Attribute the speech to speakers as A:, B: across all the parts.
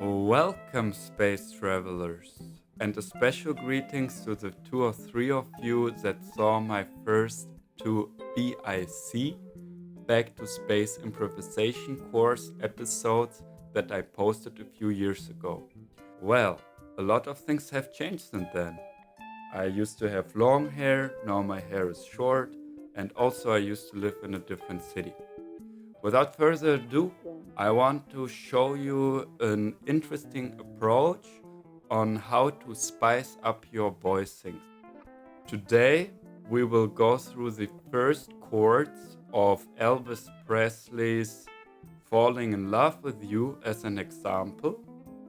A: Welcome, space travelers, and a special greetings to the 2 or 3 of you that saw my first 2 BIC Back to Space Improvisation course episodes that I posted a few years ago. Well, a lot of things have changed since then. I used to have long hair, now my hair is short, and also I used to live in a different city. Without further ado, I want to show you an interesting approach on how to spice up your voicing. Today we will go through the first chords of Elvis Presley's Falling in Love with You as an example.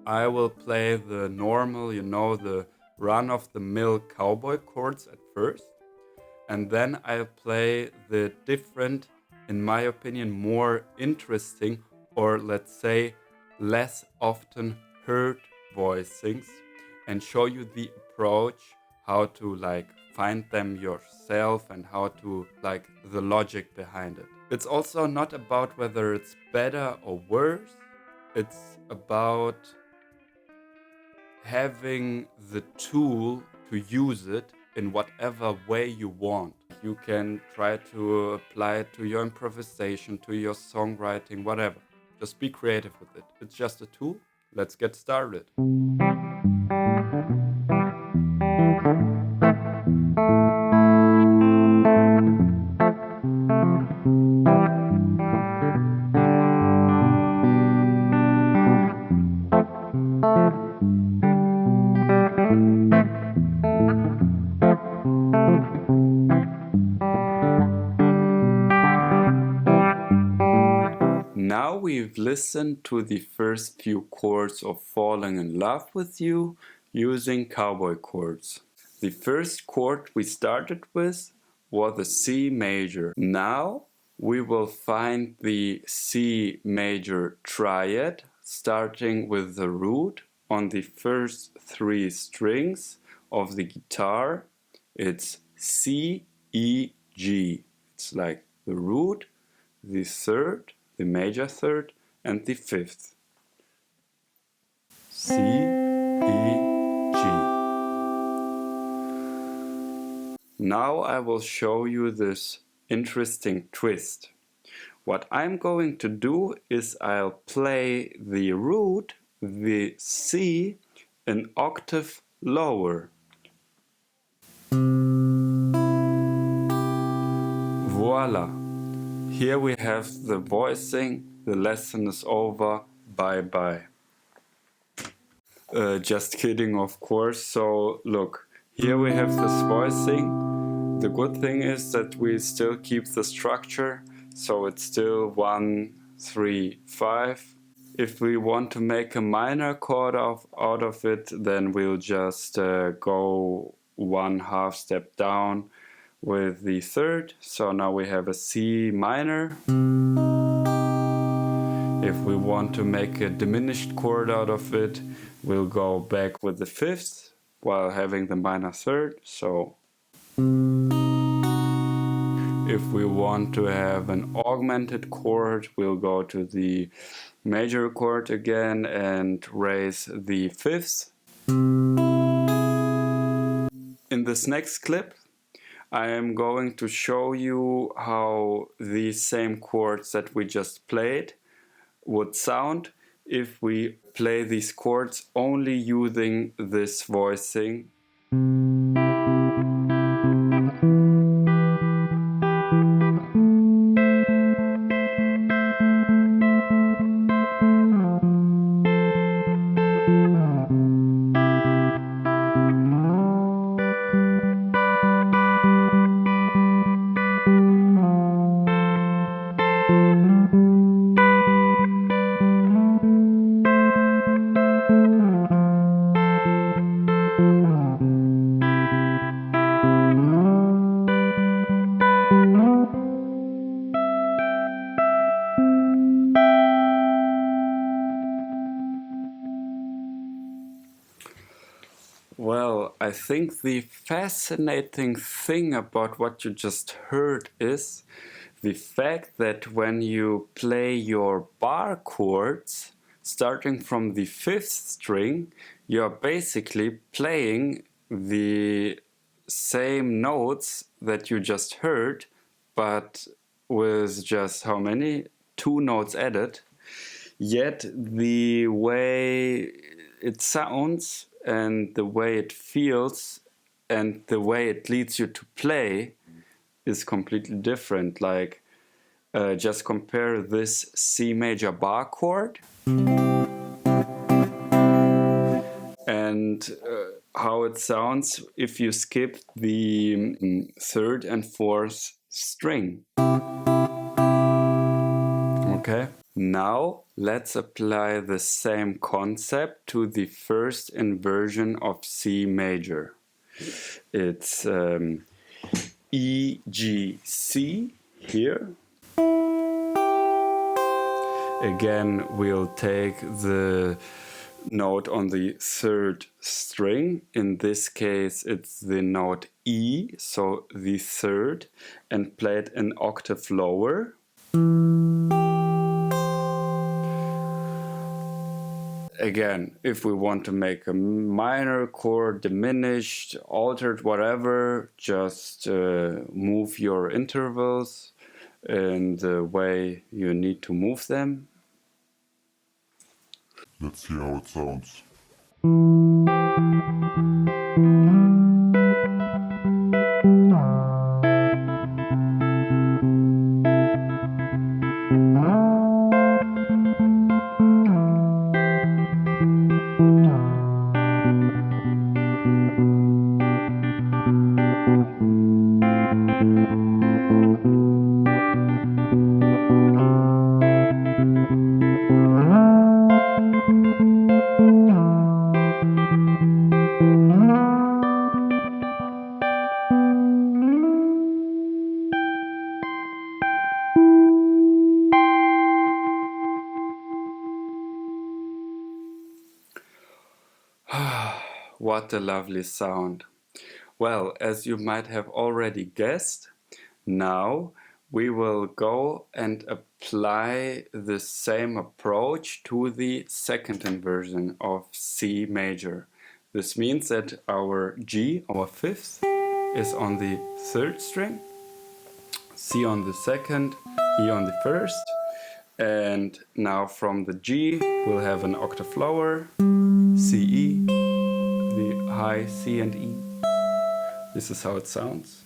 A: I will play the normal, the run-of-the-mill cowboy chords at first, and then I'll play the different, in my opinion, more interesting, or let's say less often heard voicings, and show you the approach, how to find them yourself and how to the logic behind it. It's also not about whether it's better or worse. It's about having the tool to use it in whatever way you want. You can try to apply it to your improvisation, to your songwriting, whatever. Just be creative with it. It's just a tool. Let's get started. Now we've listened to the first few chords of Falling in Love with You using cowboy chords. The first chord we started with was the C major. Now we will find the C major triad starting with the root on the first 3 strings of the guitar. It's C, E, G. It's like the root, the third, the major third, and the fifth. C, E, G. Now I will show you this interesting twist. What I'm going to do is I'll play the root, the C, an octave lower. Voila! Here we have the voicing. The lesson is over. Bye-bye. Just kidding, of course. So look, here we have this voicing. The good thing is that we still keep the structure. So it's still 1, 3, 5. If we want to make a minor chord out of it, then we'll just go 1/2 step down with the third. So now we have a C minor. If we want to make a diminished chord out of it, we'll go back with the fifth while having the minor third. So if we want to have an augmented chord, we'll go to the major chord again and raise the fifth. In this next clip, I am going to show you how these same chords that we just played would sound if we play these chords only using this voicing. Well, I think the fascinating thing about what you just heard is the fact that when you play your bar chords, starting from the 5th string, you're basically playing the same notes that you just heard, but with just how many? 2 notes added. Yet the way it sounds and the way it feels and the way it leads you to play is completely different. Like, just compare this C major bar chord and how it sounds if you skip the 3rd and 4th string. Okay, now let's apply the same concept to the first inversion of C major. It's E, G, C here. Again, we'll take the note on the 3rd string. In this case, it's the note E, so the 3rd, and play it an octave lower. Again, if we want to make a minor chord, diminished, altered, whatever, just move your intervals in the way you need to move them.
B: Let's see how it sounds.
A: What a lovely sound. Well, as you might have already guessed, now we will go and apply the same approach to the second inversion of C major. This means that our G, our 5th, is on the 3rd string, C on the 2nd, E on the 1st, and now from the G we'll have an octave lower, C, E, the high C and E. This is how it sounds.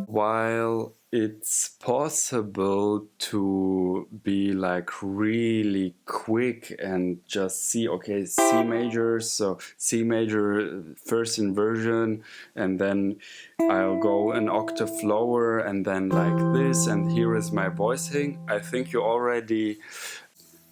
A: While it's possible to be like really quick and just see, okay, C major, so C major 1st inversion, and then I'll go an octave lower and then like this, and here is my voicing. I think you already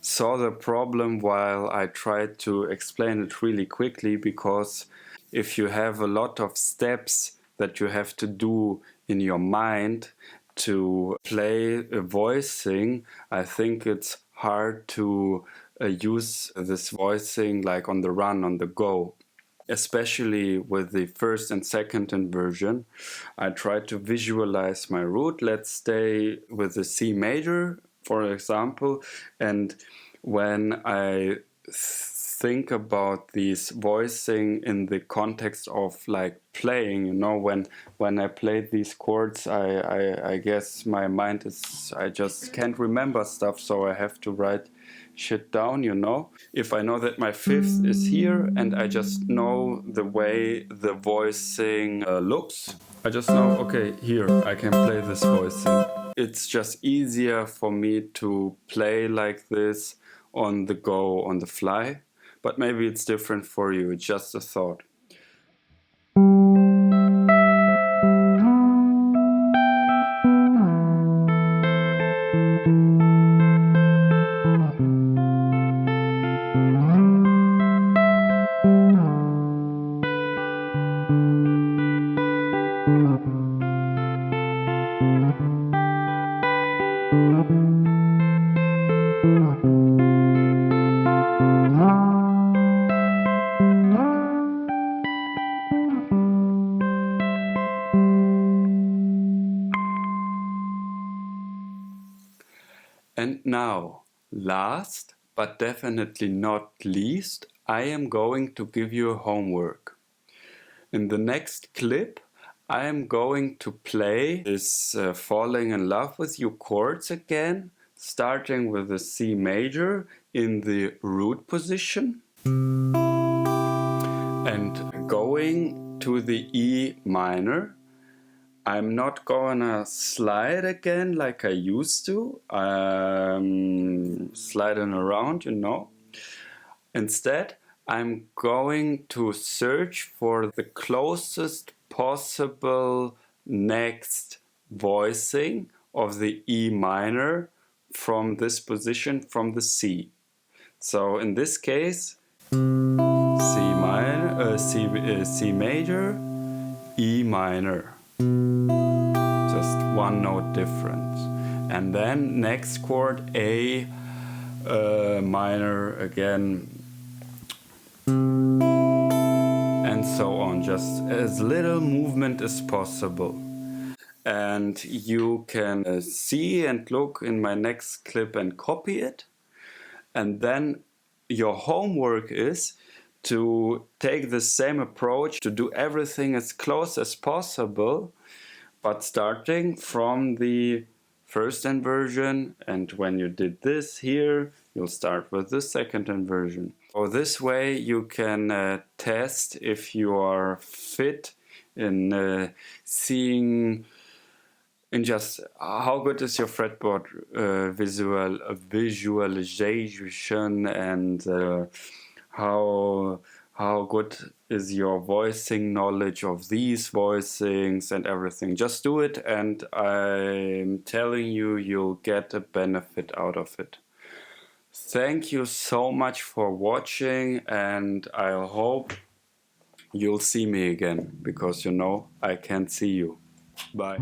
A: saw the problem while I tried to explain it really quickly, because if you have a lot of steps that you have to do in your mind to play a voicing, I think it's hard to use this voicing like on the run, on the go. Especially with the 1st and 2nd inversion, I try to visualize my root. Let's stay with the C major, for example, and when I think about these voicing in the context of like playing, you know, when I play these chords, I guess my mind is, I just can't remember stuff, so I have to write shit down, you know. If I know that my 5th is here and I just know the way the voicing looks, I just know, okay, here I can play this voicing. It's just easier for me to play like this on the go, on the fly. But maybe it's different for you, it's just a thought. And now, last but definitely not least, I am going to give you a homework. In the next clip, I am going to play this Falling in Love with You chords again, starting with the C major in the root position and going to the E minor. I'm not gonna slide again like I used to, sliding around, you know. Instead, I'm going to search for the closest possible next voicing of the E minor from this position, from the C. So in this case, C minor, C major, E minor. Just one note difference. And then next chord A minor again, and so on. Just as little movement as possible. And you can see and look in my next clip and copy it. And then your homework is to take the same approach, to do everything as close as possible, but starting from the first inversion, and when you did this here, you'll start with the second inversion. So this way you can test if you are fit in seeing in just how good is your fretboard visualization, and how good is your voicing knowledge of these voicings and everything. Just do it, and I'm telling you, you'll get a benefit out of it. Thank you so much for watching, and I hope you'll see me again, because you know I can't see you. Bye.